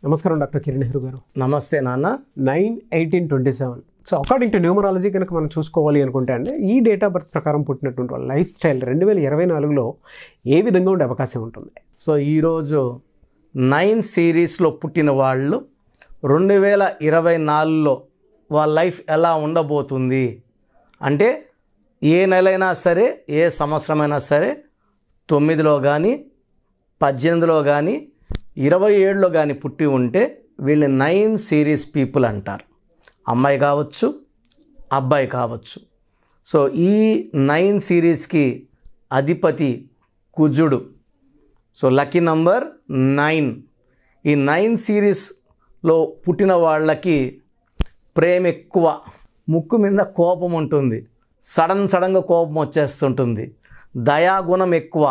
నమస్కారం డాక్టర్ కిరణ్ నెహ్రూ గారు. నమస్తే నాన్న. 9/18/27. సో అకార్డింగ్ టు న్యూమరాలజీ కనుక మనం చూసుకోవాలి అనుకుంటే అండి, ఈ డేట్ ఆఫ్ బర్త్ ప్రకారం పుట్టినటువంటి వాళ్ళ లైఫ్ స్టైల్ 2024లో ఏ విధంగా ఉండే అవకాశం ఉంటుంది? సో ఈరోజు 9 సిరీస్లో పుట్టిన వాళ్ళు 2024లో వాళ్ళ లైఫ్ ఎలా ఉండబోతుంది అంటే, ఏ నెలైనా సరే, ఏ సంవత్సరమైనా సరే, 9లో కానీ 18లో కానీ 27లో కానీ పుట్టి ఉంటే వీళ్ళు 9 సిరీస్ పీపుల్ అంటారు. అమ్మాయి కావచ్చు, అబ్బాయి కావచ్చు. సో ఈ 9 సిరీస్కి అధిపతి కుజుడు. So lucky number 9. ఈ 9 సిరీస్లో పుట్టిన వాళ్ళకి ప్రేమ ఎక్కువ, ముక్కు మీద కోపం ఉంటుంది, సడన్గా కోపం వచ్చేస్తుంటుంది, దయాగుణం ఎక్కువ.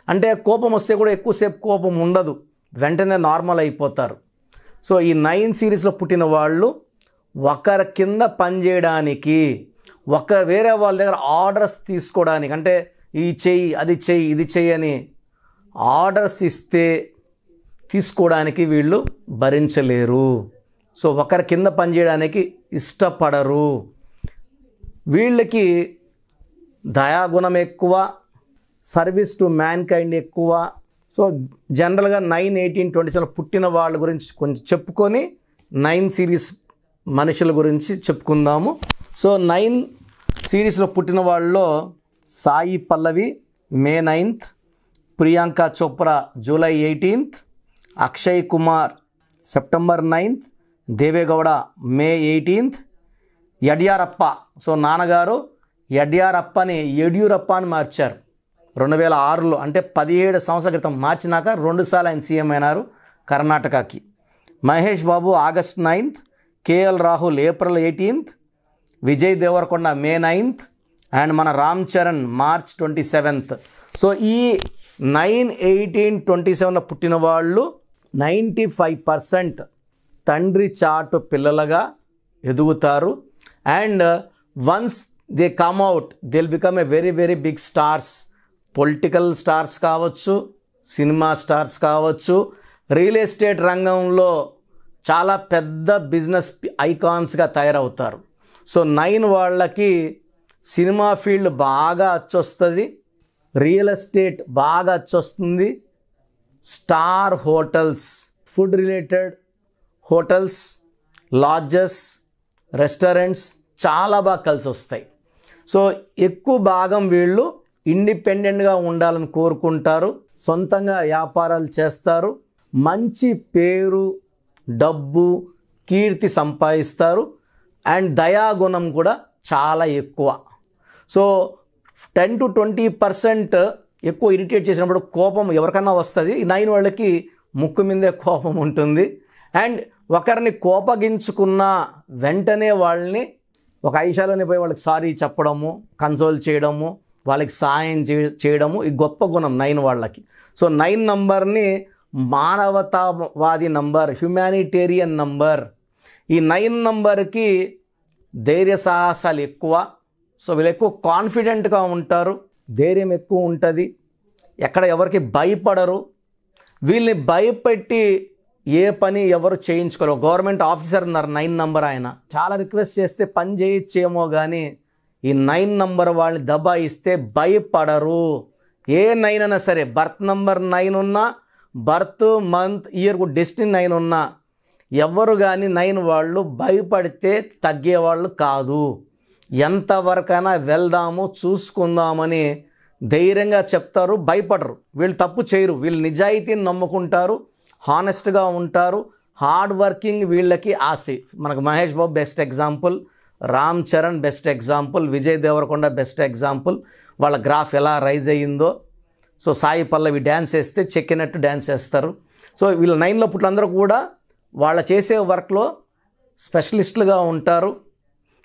అంటే కోపం వస్తే కూడా ఎక్కువసేపు కోపం ఉండదు, వెంటనే నార్మల్ అయిపోతారు. సో ఈ 9 సిరీస్లో పుట్టిన వాళ్ళు ఒకరి కింద పనిచేయడానికి, వేరే వాళ్ళ దగ్గర ఆర్డర్స్ తీసుకోవడానికి, అంటే ఈ చెయ్యి, అది చెయ్యి, ఇది చెయ్యి అని ఆర్డర్స్ ఇస్తే తీసుకోవడానికి వీళ్ళు భరించలేరు. సో ఒకరి కింద పనిచేయడానికి ఇష్టపడరు. వీళ్ళకి దయాగుణం ఎక్కువ, సర్వీస్ టు మ్యాన్ కైండ్ ఎక్కువ. సో జనరల్గా 9/18/27 పుట్టిన వాళ్ళ గురించి కొంచెం చెప్పుకొని 9 సిరీస్ మనుషుల గురించి చెప్పుకుందాము. సో 9 సిరీస్లో పుట్టిన వాళ్ళలో Sai Pallavi May 9th, Priyanka Chopra July 18th, Akshay Kumar September 9th, Deve Gowda May 18th, Yediyurappa. So నాన్నగారు యడ్యారప్పని యడ్యూరప్ప అని మార్చారు 2006లో, అంటే 17 సంవత్సరాల క్రితం మార్చినాక 2 సార్లు ఆయన సీఎం అయినారు కర్ణాటకకి. Mahesh Babu August 9th, KL Rahul April 18th, Vijay Deverakonda May 9th, and మన Ram Charan March 27th. So ఈ 9/18/27లో పుట్టిన వాళ్ళు 95% తండ్రి చాటు పిల్లలుగా ఎదుగుతారు. And once they come out, they will become a very very big stars. Political stars కావచ్చు, సినిమా స్టార్స్ కావచ్చు, రియల్ ఎస్టేట్ రంగంలో చాలా పెద్ద బిజినెస్ ఐకాన్స్గా తయారవుతారు. సో 9 వాళ్ళకి సినిమా ఫీల్డ్ బాగా అచ్చొస్తుంది, రియల్ ఎస్టేట్ బాగా అచ్చొస్తుంది, star hotels, food related hotels, lodges, restaurants చాలా బాగా కలిసి వస్తాయి. సో ఎక్కువ భాగం వీళ్ళు ఇండిపెండెంట్గా ఉండాలని కోరుకుంటారు, సొంతంగా వ్యాపారాలు చేస్తారు, మంచి పేరు, డబ్బు, కీర్తి సంపాదిస్తారు. అండ్ దయాగుణం కూడా చాలా ఎక్కువ. సో 10 to 20% ఎక్కువ ఇరిటేట్ చేసినప్పుడు కోపం ఎవరికన్నా వస్తుంది. ఈ 9 వాళ్ళకి ముక్కు మీదే కోపం ఉంటుంది. అండ్ ఒకరిని కోపగించుకున్న వెంటనే వాళ్ళని ఒక ఐషాలోనే పోయి వాళ్ళకి సారీ చెప్పడము, కన్సోల్ చేయడము, వాళ్ళకి సాయం చేయడము ఈ గొప్ప గుణం 9 వాళ్ళకి. సో 9 నంబర్ని మానవతావాది నంబర్, హ్యుమానిటేరియన్ నంబర్. ఈ 9 నంబర్కి ధైర్య సాహసాలు ఎక్కువ. సో వీళ్ళు ఎక్కువ కాన్ఫిడెంట్గా ఉంటారు, ధైర్యం ఎక్కువ ఉంటుంది, ఎక్కడ ఎవరికి భయపడరు. వీళ్ళని భయపెట్టి ఏ పని ఎవరు చేయించుకోరు. గవర్నమెంట్ ఆఫీసర్ ఉన్నారు 9 నంబర్, ఆయన చాలా రిక్వెస్ట్ చేస్తే పని చేయొచ్చేమో కానీ ఈ 9 నంబర్ వాళ్ళని దబాయిస్తే భయపడరు. ఏ 9 అయినా సరే, బర్త్ నంబర్ 9 ఉన్నా, బర్త్ మంత్ ఇయర్ డెస్టినీ 9 ఉన్నా, ఎవరు కానీ 9 వాళ్ళు భయపడితే తగ్గేవాళ్ళు కాదు. ఎంతవరకైనా వెళ్దాము, చూసుకుందామని ధైర్యంగా చెప్తారు, భయపడరు. వీళ్ళు తప్పు చేయరు, వీళ్ళు నిజాయితీని నమ్ముకుంటారు, హానెస్ట్గా ఉంటారు, హార్డ్ వర్కింగ్ వీళ్ళకి ఆస్తి. మనకు Mahesh Babu best example, Ram Charan best example, Vijay Devarakonda best example. వాళ్ళ గ్రాఫ్ ఎలా రైజ్ అయ్యిందో. సో సాయి పల్లవి డ్యాన్స్ వేస్తే చెక్కినట్టు డ్యాన్స్ వేస్తారు. సో వీళ్ళ 9లో పుట్టినందరూ కూడా వాళ్ళ చేసే వర్క్లో స్పెషలిస్టులుగా ఉంటారు.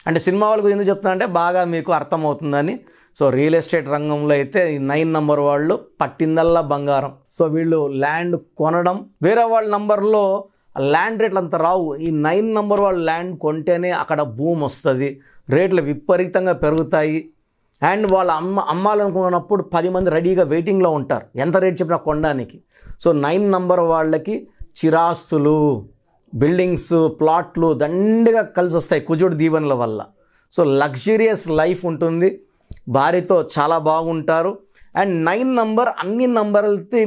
అంటే సినిమా వాళ్ళకు ఎందుకు చెప్తున్నా అంటే బాగా మీకు అర్థమవుతుందని. సో రియల్ ఎస్టేట్ రంగంలో అయితే ఈ 9 నంబర్ వాళ్ళు పట్టిందల్లా బంగారం. సో వీళ్ళు ల్యాండ్ కొనడం, వేరే వాళ్ళ నంబర్లో ల్యాండ్ రేట్లు అంత రావు. ఈ 9 నంబర్ వాళ్ళు ల్యాండ్ కొంటేనే అక్కడ భూమి వస్తుంది, రేట్లు విపరీతంగా పెరుగుతాయి. అండ్ వాళ్ళు అమ్మాలనుకున్నప్పుడు 10 మంది రెడీగా వెయిటింగ్లో ఉంటారు, ఎంత రేట్ చెప్పినా కొనడానికి. సో 9 నంబర్ వాళ్ళకి చిరాస్తులు, బిల్డింగ్స్, ప్లాట్లు దండిగా కలిసి వస్తాయి కుజుడు దీవెనల వల్ల. సో లగ్జరియస్ లైఫ్ ఉంటుంది, భార్యతో చాలా బాగుంటారు. అండ్ 9 నంబర్ అన్ని నంబర్లతో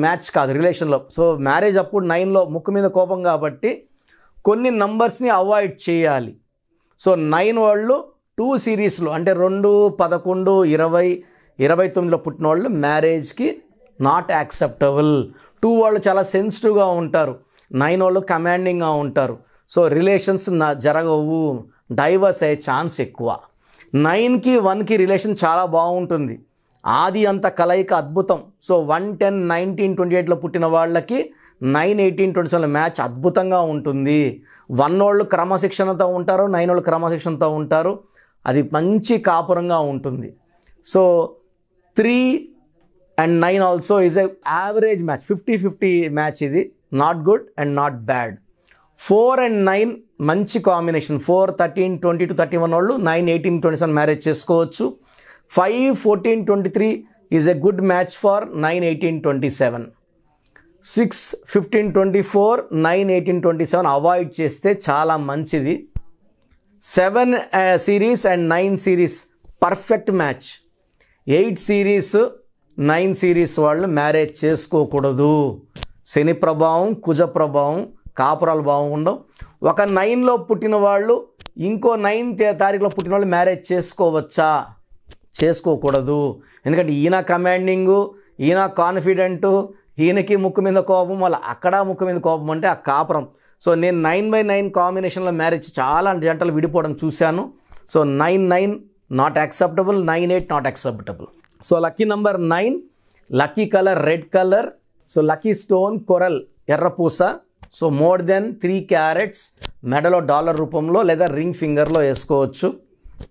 మ్యాచ్ కాదు రిలేషన్లో. సో మ్యారేజ్ అప్పుడు 9లో ముక్కు మీద కోపం కాబట్టి కొన్ని నంబర్స్ని అవాయిడ్ చేయాలి. సో 9 వాళ్ళు 2 సిరీస్లో అంటే 2, 11, 20, 29లో పుట్టిన వాళ్ళు మ్యారేజ్కి నాట్ యాక్సెప్టబుల్. 2 వాళ్ళు చాలా సెన్సిటివ్గా ఉంటారు, 9 వాళ్ళు కమాండింగ్గా ఉంటారు. సో రిలేషన్స్ జరగవు, డైవర్స్ అయ్యే ఛాన్స్ ఎక్కువ. 9కి 1కి రిలేషన్ చాలా బాగుంటుంది, ఆది అంత కలయిక అద్భుతం. సో 1, 10, 19, 28లో పుట్టిన వాళ్ళకి 9, 18, 27 మ్యాచ్ అద్భుతంగా ఉంటుంది. 1 వాళ్ళు క్రమశిక్షణతో ఉంటారు, 9 వాళ్ళు క్రమశిక్షణతో ఉంటారు, అది మంచి కాపురంగా ఉంటుంది. So 3 and 9 also is a average match, 50-50 match. ఇది not good and not bad. 4 and 9 మంచి కాంబినేషన్. 4, 13, 22, 31 వాళ్ళు 9, 18, 27 మ్యారేజ్ చేసుకోవచ్చు. 5, 14, 23 is a good match for 9, 18, 27. 6, 15, 24, 9, 18, 27 avoid చేస్తే చాలా మంచిది. 7 series and 9 series perfect match. 8 series 9 series వాళ్ళు మ్యారేజ్ చేసుకోకూడదు. శని ప్రభావం, కుజ ప్రభావం, కాపురాలు బాగుండవు. ఒక 9లో పుట్టిన వాళ్ళు ఇంకో 9వ తారీఖులో పుట్టిన వాళ్ళు మ్యారేజ్ చేసుకోవచ్చా? చేసుకోకూడదు. ఎందుకంటే ఈయన కమాండింగు, ఈయన కాన్ఫిడెంటు, ఈయనకి ముక్కు మీద కోపం, వాళ్ళ అక్కడ ముక్కు మీద కోపం అంటే ఆ కాపురం. సో నేను 9/9 కాంబినేషన్లో మ్యారేజ్ చాలా జంటలు విడిపోవడం చూశాను. So 9/9 not acceptable, 9/8 not acceptable. So lucky number 9, lucky colour red colour. So lucky stone coral, ఎర్రపూస. సో మోర్ దెన్ 3 క్యారెట్స్ మెడలో డాలర్ రూపంలో లేదా రింగ్ ఫింగర్లో వేసుకోవచ్చు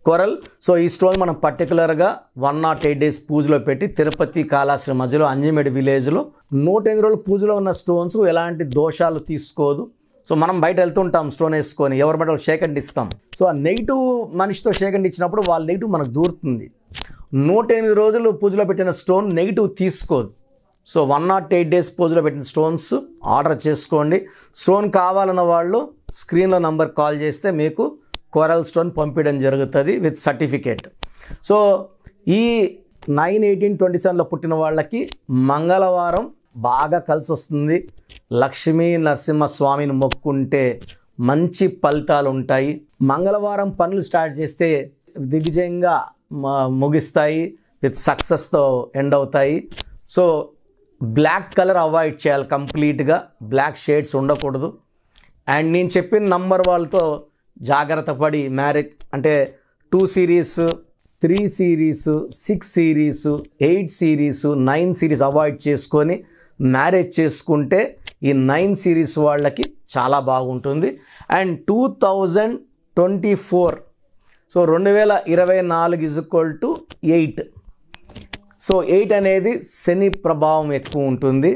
కొరల్. సో ఈ స్టోన్ మనం పర్టికులర్గా 108 డేస్ పూజలో పెట్టి తిరుపతి కాళాశ్రీ మధ్యలో అంజిమేడి విలేజ్లో 108 రోజులు పూజలో ఉన్న స్టోన్స్ ఎలాంటి దోషాలు తీసుకోదు. సో మనం బయట వెళ్తుంటాం స్టోన్ వేసుకొని, ఎవరి మెడలో షేకండ్ ఇస్తాం. సో ఆ నెగిటివ్ మనిషితో షేకండ్ ఇచ్చినప్పుడు వాళ్ళ నెగిటివ్ మనకు దూరుతుంది. 108 రోజులు పూజలో పెట్టిన స్టోన్ నెగిటివ్ తీసుకోదు. సో 108 డేస్ పూజలో పెట్టిన స్టోన్స్ ఆర్డర్ చేసుకోండి. స్టోన్ కావాలన్న వాళ్ళు స్క్రీన్లో నంబర్ కాల్ చేస్తే మీకు కోరల్ స్టోన్ పంపించడం జరుగుతుంది విత్ సర్టిఫికేట్. సో ఈ 9, 18, 27లో పుట్టిన వాళ్ళకి మంగళవారం బాగా కలిసి వస్తుంది. లక్ష్మీ నరసింహస్వామిని మొక్కుంటే మంచి ఫలితాలు ఉంటాయి. మంగళవారం పనులు స్టార్ట్ చేస్తే దిగ్విజయంగా ముగిస్తాయి, విత్ సక్సెస్తో ఎండ్ అవుతాయి. సో బ్లాక్ కలర్ అవాయిడ్ చేయాలి కంప్లీట్గా, బ్లాక్ షేడ్స్ ఉండకూడదు. అండ్ నేను చెప్పిన నంబర్ వాళ్ళతో జాగ్రత్త పడి మ్యారేజ్ అంటే 2 series, 3 series, 6 series, 8 series, 9 series avoid చేసుకొని మ్యారేజ్ చేసుకుంటే ఈ 9 సిరీస్ వాళ్ళకి చాలా బాగుంటుంది. And 2024, so 2024 = 8. సో 8 అనేది శని ప్రభావం ఎక్కువ ఉంటుంది,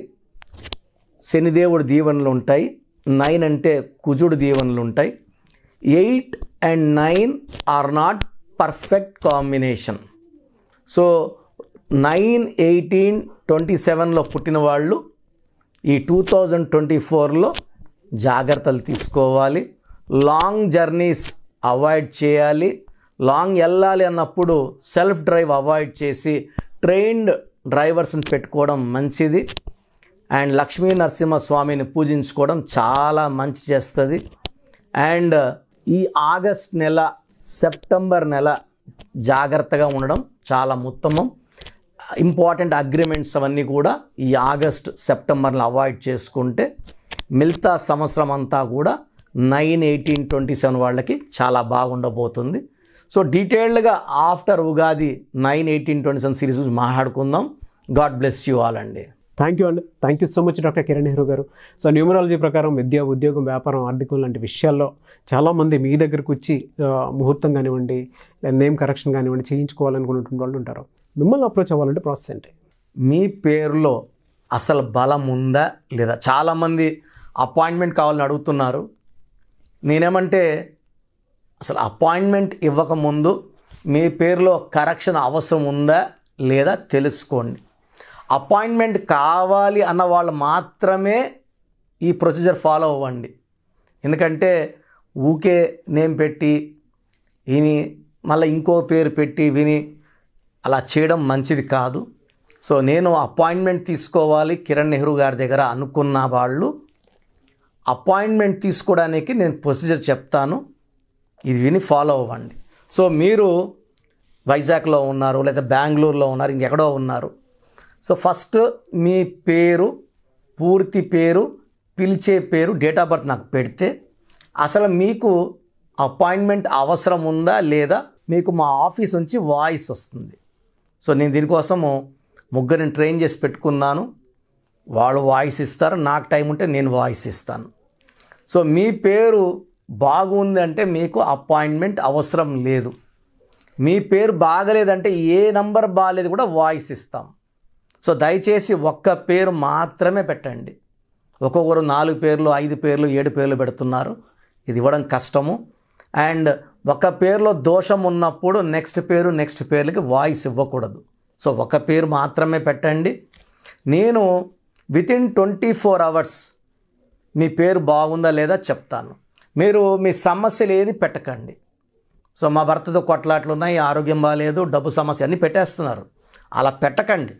శనిదేవుడి దీవెనలు ఉంటాయి. 9 అంటే కుజుడు దీవెనలు ఉంటాయి. 8 and 9 are not perfect combination. So 9, 18, 27లో పుట్టిన వాళ్ళు ఈ 2024లో జాగ్రత్తలు తీసుకోవాలి. లాంగ్ జర్నీస్ అవాయిడ్ చేయాలి. లాంగ్ వెళ్ళాలి అన్నప్పుడు సెల్ఫ్ డ్రైవ్ అవాయిడ్ చేసి ట్రైన్డ్ డ్రైవర్స్ని పెట్టుకోవడం మంచిది. అండ్ లక్ష్మీ నరసింహస్వామిని పూజించుకోవడం చాలా మంచి చేస్తుంది. అండ్ ఈ ఆగస్ట్ నెల, సెప్టెంబర్ నెల జాగ్రత్తగా ఉండడం చాలా ఉత్తమం. ఇంపార్టెంట్ అగ్రిమెంట్స్ అవన్నీ కూడా ఈ ఆగస్ట్, సెప్టెంబర్లో అవాయిడ్ చేసుకుంటే మిగతా సంవత్సరం అంతా కూడా 9, 18, 27 వాళ్ళకి చాలా బాగుండబోతుంది. సో డీటెయిల్డ్గా ఆఫ్టర్ ఉగాది 9, 18, 27 సిరీస్ మాట్లాడుకుందాం. గాడ్ బ్లెస్ యూ ఆల్ అండి. థ్యాంక్ యూ అండి. Thank you so much doctor Kiran Nehru garu. So numerology ప్రకారం విద్య, ఉద్యోగం, వ్యాపారం, ఆర్థికం లాంటి విషయాల్లో చాలామంది మీ దగ్గరకు వచ్చి ముహూర్తం కానివ్వండి, నేమ్ కరెక్షన్ కానివ్వండి చేయించుకోవాలనుకున్నటువంటి వాళ్ళు ఉంటారు. మిమ్మల్ని అప్రోచ్ అవ్వాలంటే ప్రాసెస్ ఏంటి? మీ పేరులో అసలు బలం ఉందా లేదా? చాలామంది అపాయింట్మెంట్ కావాలని అడుగుతున్నారు. నేనేమంటే అసలు అపాయింట్మెంట్ ఇవ్వకముందు మీ పేరులో కరెక్షన్ అవసరం ఉందా లేదా తెలుసుకోండి. అపాయింట్మెంట్ కావాలి అన్న వాళ్ళు మాత్రమే ఈ ప్రొసీజర్ ఫాలో అవ్వండి. ఎందుకంటే ఊకే నేమ్ పెట్టి విని మళ్ళీ ఇంకో పేరు పెట్టి విని అలా చేయడం మంచిది కాదు. సో నేను అపాయింట్మెంట్ తీసుకోవాలి కిరణ్ నెహ్రూ గారి దగ్గర అనుకున్న వాళ్ళు అపాయింట్మెంట్ తీసుకోవడానికి నేను ప్రొసీజర్ చెప్తాను, ఇది విని ఫాలో అవ్వండి. సో మీరు వైజాగ్లో ఉన్నారు, లేదా బెంగళూరులో ఉన్నారు, ఇంకెక్కడో ఉన్నారు. సో ఫస్ట్ మీ పేరు, పూర్తి పేరు, పిలిచే పేరు, డేట్ ఆఫ్ బర్త్ నాకు పెడితే అసలు మీకు అపాయింట్మెంట్ అవసరం ఉందా లేదా మీకు మా ఆఫీస్ నుంచి వాయిస్ వస్తుంది. సో నేను దీనికోసము ముగ్గురిని ట్రైన్ చేసి పెట్టుకున్నాను. వాళ్ళు వాయిస్ ఇస్తారు, నాకు టైం ఉంటే నేను వాయిస్ ఇస్తాను. సో మీ పేరు బాగుంది అంటే మీకు అపాయింట్మెంట్ అవసరం లేదు. మీ పేరు బాగలేదంటే ఏ నంబర్ బాగాలేదు కూడా వాయిస్ ఇస్తాం. సో దయచేసి ఒక్క పేరు మాత్రమే పెట్టండి. ఒక్కొక్కరు 4 పేర్లు, 5 పేర్లు, 7 పేర్లు పెడుతున్నారు. ఇది ఇవ్వడం కష్టము. అండ్ ఒక పేరులో దోషం ఉన్నప్పుడు నెక్స్ట్ పేర్లకి వాయిస్ ఇవ్వకూడదు. సో ఒక పేరు మాత్రమే పెట్టండి. నేను వితిన్ 24 అవర్స్ మీ పేరు బాగుందా లేదా చెప్తాను. మీరు మీ సమస్యలు ఏది పెట్టకండి. సో మా భర్తతో కొట్లాట్లు ఉన్నాయి, ఆరోగ్యం బాగాలేదు, డబ్బు సమస్య అన్నీ పెట్టేస్తున్నారు. అలా పెట్టకండి.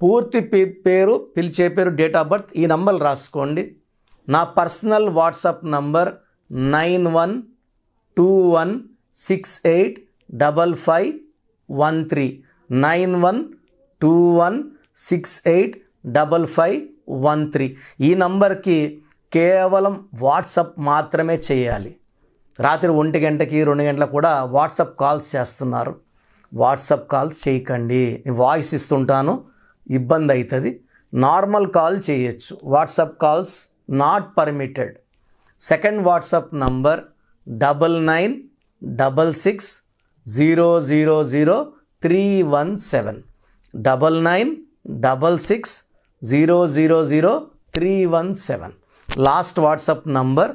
పూర్తి పేరు, పిలిచే పేరు, డేట్ ఆఫ్ బర్త్, ఈ నంబర్లు రాసుకోండి. నా పర్సనల్ వాట్సాప్ నంబర్ 9121685513 9121685513. ఈ నంబర్కి కేవలం వాట్సాప్ మాత్రమే చేయాలి. రాత్రి 1 గంటకి 2 గంటలకు కూడా వాట్సాప్ కాల్స్ చేస్తున్నారు. వాట్సాప్ కాల్స్ చేయకండి. వాయిస్ ఇస్తుంటాను, ఇబ్బంది అవుతుంది. నార్మల్ కాల్ చేయొచ్చు. WhatsApp calls not permitted. Second WhatsApp number 9966000317 9966000317. Last WhatsApp number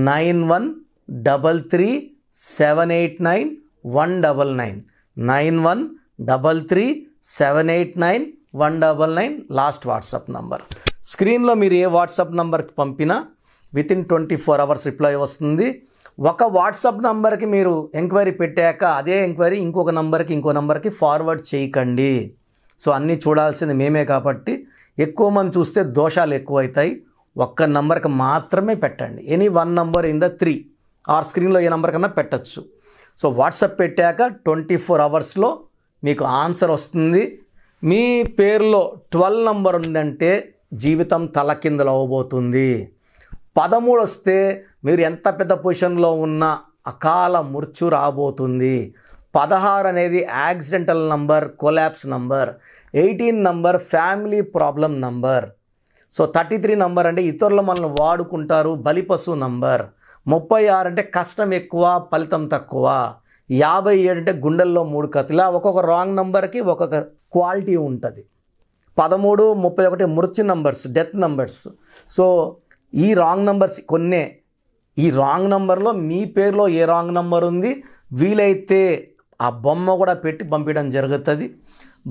9133789199 9133789199 last WhatsApp number. స్క్రీన్లో మీరు ఏ వాట్సాప్ నంబర్కి పంపినా వితిన్ 24 అవర్స్ రిప్లై వస్తుంది. ఒక వాట్సాప్ నంబర్కి మీరు ఎంక్వైరీ పెట్టాక అదే ఎంక్వైరీ ఇంకో నంబర్కి ఫార్వర్డ్ చేయకండి. సో అన్నీ చూడాల్సింది మేమే కాబట్టి ఎక్కువ మంది చూస్తే దోషాలు ఎక్కువవుతాయి. ఒక్క నంబర్కి మాత్రమే పెట్టండి. Any 1 number in the 3 or స్క్రీన్లో ఏ నంబర్ కన్నా పెట్టచ్చు. సో వాట్సాప్ పెట్టాక 24 అవర్స్లో మీకు ఆన్సర్ వస్తుంది. మీ పేరులో 12 నంబర్ ఉందంటే జీవితం తలకిందులు అవ్వబోతుంది. 13 వస్తే మీరు ఎంత పెద్ద పొజిషన్లో ఉన్నా అకాల మృత్యు రాబోతుంది. 16 అనేది accidental number, collapse number. 18 number family problem number. So 33 number అంటే ఇతరులు మనల్ని వాడుకుంటారు, బలిపశు నంబర్. 36 అంటే కష్టం ఎక్కువ, ఫలితం తక్కువ. 57 అంటే గుండెల్లో 3 కత్తులు. ఇలా ఒక్కొక్క రాంగ్ నంబర్కి ఒక్కొక్క క్వాలిటీ ఉంటుంది. 13, 31 మృత్యు నంబర్స్, డెత్ నంబర్స్. సో ఈ రాంగ్ నంబర్స్ కొన్నే. ఈ రాంగ్ నంబర్లో మీ పేరులో ఏ రాంగ్ నంబర్ ఉంది వీలైతే ఆ బొమ్మ కూడా పెట్టి పంపించడం జరుగుతుంది.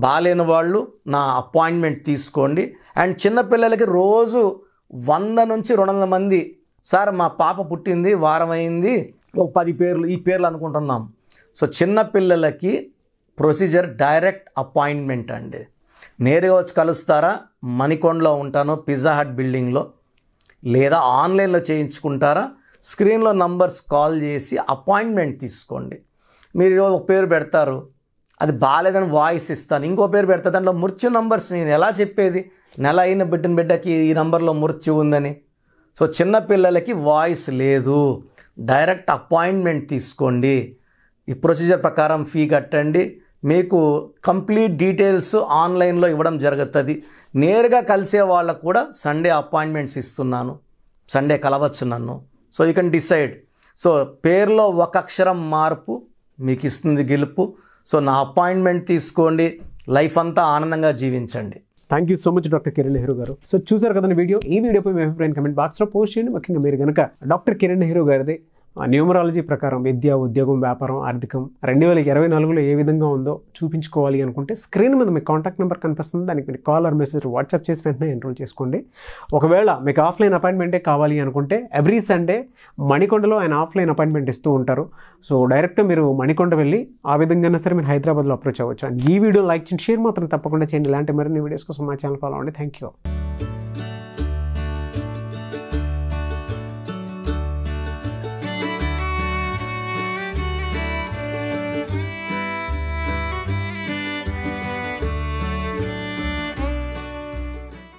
బాలేని వాళ్ళు నా అపాయింట్మెంట్ తీసుకోండి. అండ్ చిన్నపిల్లలకి రోజు 100 నుంచి 200 మంది, సార్ మా పాప పుట్టింది, వారం అయింది, ఒక 10 పేర్లు ఈ పేర్లు అనుకుంటున్నాం. సో చిన్నపిల్లలకి ప్రొసీజర్ డైరెక్ట్ అపాయింట్మెంట్ అండి. నేరుగా వచ్చి కలుస్తారా? మణికొండలో ఉంటాను, పిజ్జా హట్ బిల్డింగ్లో. లేదా ఆన్లైన్లో చేయించుకుంటారా? స్క్రీన్లో నంబర్స్ కాల్ చేసి అపాయింట్మెంట్ తీసుకోండి. మీరు ఒక పేరు పెడతారు, అది బాగాలేదని వాయిస్ ఇస్తాను. ఇంకో పేరు పెడతా, దాంట్లో మృత్యు నంబర్స్ నేను ఎలా చెప్పేది? నెల అయిన బిడ్డకి ఈ నంబర్లో మృత్యు ఉందని. సో చిన్నపిల్లలకి వాయిస్ లేదు. డైరెక్ట్ అపాయింట్మెంట్ తీసుకోండి. ఈ ప్రొసీజర్ ప్రకారం ఫీ కట్టండి. మీకు కంప్లీట్ డీటెయిల్స్ ఆన్లైన్లో ఇవ్వడం జరుగుతుంది. నేరుగా కలిసే వాళ్ళకు కూడా సండే అపాయింట్మెంట్స్ ఇస్తున్నాను. సండే కలవచ్చు నన్ను. So you can decide. So పేరులో ఒక అక్షరం మార్పు మీకు ఇస్తుంది గెలుపు. సో నా అపాయింట్మెంట్ తీసుకోండి, లైఫ్ అంతా ఆనందంగా జీవించండి. Thank you so much doctor Kiran Nehru garu. So చూసారు కదండి వీడియో. ఈ వీడియోపై మీ అభిప్రాయం కమెంట్ బాక్స్లో పోస్ట్ చేయండి. ముఖ్యంగా మీరు కనుక డాక్టర్ కిరణ్ నెహ్రూ గారిది న్యూమరాలజీ ప్రకారం విద్య, ఉద్యోగం, వ్యాపారం, ఆర్థికం 2024లో ఏ విధంగా ఉందో చూపించుకోవాలి అనుకుంటే స్క్రీన్ మీద మీకు కాంటాక్ట్ నెంబర్ కనిపిస్తుంది. దానికి మీరు కాల్ ఆర్ మెసేజ్ వాట్సాప్ చేసి వెంటనే ఎన్రోల్ చేసుకోండి. ఒకవేళ మీకు ఆఫ్లైన్ అపాయింట్మెంటే కావాలి అనుకుంటే ఎవ్రీ సండే మణికొండలో ఆయన ఆఫ్లైన్ అపాయింట్మెంట్ ఇస్తూ ఉంటారు. సో డైరెక్ట్ మీరు మణికొండ వెళ్ళి ఆ విధంగా సరే మీరు హైదరాబాద్లో అప్రోచ్ అవ్వచ్చు. అండ్ ఈ వీడియో లైక్ చేయండి, షేర్ మాత్రం తప్పకుండా చేయండి. ఇలాంటి మరిన్ని వీడియోస్ కోసం మా ఛానల్ ఫాలో అవ్వండి. Thank you.